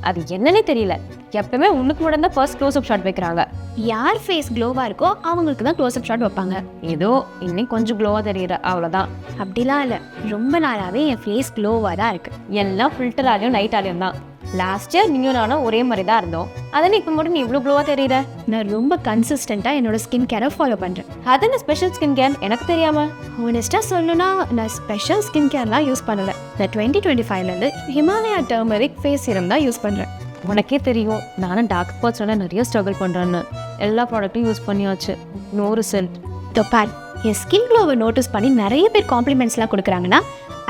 அது என்னன்னே தெரியல. எப்பவுமே உனக்கு மட்டும் தான் ஃபர்ஸ்ட் க்ளோஸ் அப் ஷாட் வைக்கிறாங்க. யார் ஃபேஸ் க்ளோவாக இருக்கோ அவங்களுக்கு தான் க்ளோஸ் அப் ஷாட் வைப்பாங்க. ஏதோ இன்னைக்கு கொஞ்சம் க்ளோவாக தெரியுற, அவ்வளோதான். அப்படிலாம் இல்லை, ரொம்ப நாளாகவே என் ஃபேஸ் க்ளோவாக தான் இருக்குது. எல்லாம் ஃபில்டராலையும் நைட்டாலையும் தான். லாஸ்ட் இயர் நீயும் நானும் ஒரே மாதிரி தான் இருந்தோம். அதனால் இப்போ மட்டும் நீ இவ்வளோ க்ளோவாக தெரியுற. நான் ரொம்ப கன்சிஸ்டண்ட்டாக என்னோட ஸ்கின் கேரை ஃபாலோ பண்ணுறேன். அது என்ன ஸ்பெஷல் ஸ்கின் கேர் எனக்கு தெரியாம? ஹானஸ்ட்டாக சொல்லணும்னா நான் ஸ்பெஷல் ஸ்கின் கேர்லாம் யூஸ் பண்ணலை. நான் 2025லேருந்து ஹிமாலயா டர்மரிக் ஃபேஸ் சீரம் தான் யூஸ் பண்ணுறேன். உனக்கே தெரியும் நானும் டார்க் ஸ்பாட்ஸ்னால நிறைய ஸ்ட்ரகிள் பண்ணுறேன்னு. எல்லா ப்ராடக்ட்டும் யூஸ் பண்ணியாச்சு, நோ ரிசல்ட். தொப்பார் என் ஸ்கின் க்ளோவை நோட்டீஸ் பண்ணி நிறைய பேர் காம்ப்ளிமெண்ட்ஸ்லாம் கொடுக்குறாங்கன்னா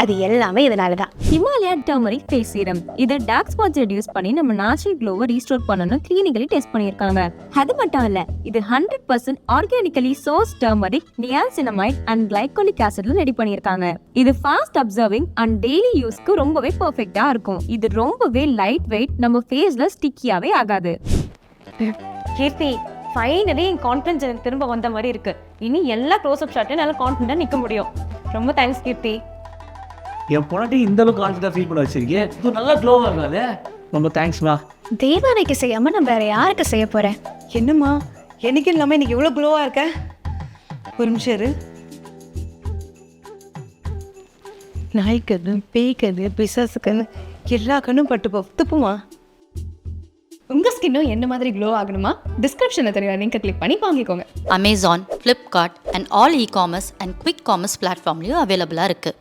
அது எல்லாமே இதனால தான். ஹிமாலயா டர்மரிக் ஃபேஸ் சீரம் இதை டார்க் ஸ்பாட்ஸ் ரெடியூஸ் பண்ணி நம்ம நேச்சுரல் க்ளோவை ரீஸ்டோர் பண்ணணும் கிளினிக்கலி டெஸ்ட் பண்ணியிருக்காங்க. அது மட்டும் இல்ல, இது 100% organically source turmeric, niacinamide and glycolic ஆசிட்ல ரெடி பண்ணியிருக்காங்க. இது ஃபாஸ்ட் அப்சர்விங் அண்ட் டெய்லி யூஸ்க்கு ரொம்பவே பெர்ஃபெக்ட்டா இருக்கும். இது ரொம்பவே லைட் வெயிட், நம்ம ஃபேஸ்ல ஸ்டிக்கியாவே ஆகாது. கீர்த்தி, ஃபைனலி என் கான்ஃபிடன்ஸ் எனக்கு திரும்ப வந்த மாதிரி இருக்கு. இனி எல்லா க்ளோஸ் அப் ஷாட்டையும் நல்லா கான்ஃபிடண்டா நிற்க முடியும். ரொம்ப தேங்க்ஸ் கீர்த்தி. என் பொண்ணாட்டி இந்த அளவுக்கு கான்ஃபிடன்ட்டாக ஃபீல் பண்ண வச்சிருக்கேன். இது நல்லா க்ளோவாக இருக்காது. ரொம்ப தேங்க்ஸ்மா. தேவானைக்கு செய்யாமல் நான் வேற யாருக்கு செய்ய போகிறேன்? என்னம்மா எனக்கு இல்லாமல் இன்னைக்கு இவ்வளோ க்ளோவாக இருக்க? ஒரு நிமிஷம் இரு. நாய்க்கண்ணு, பேய்க்கண்ணு, பிசாசுக்கண்ணு எல்லா கண்ணும் பட்டுப்போ துப்புமா. உங்கள் ஸ்கின்னும் என்ன மாதிரி க்ளோ ஆகணுமா? டிஸ்கிரிப்ஷனில் தெரியுற லிங்கை கிளிக் பண்ணி வாங்கிக்கோங்க. Amazon, Flipkart and all e-commerce and quick commerce platformலயும் அவைலபிளாக இருக்குது.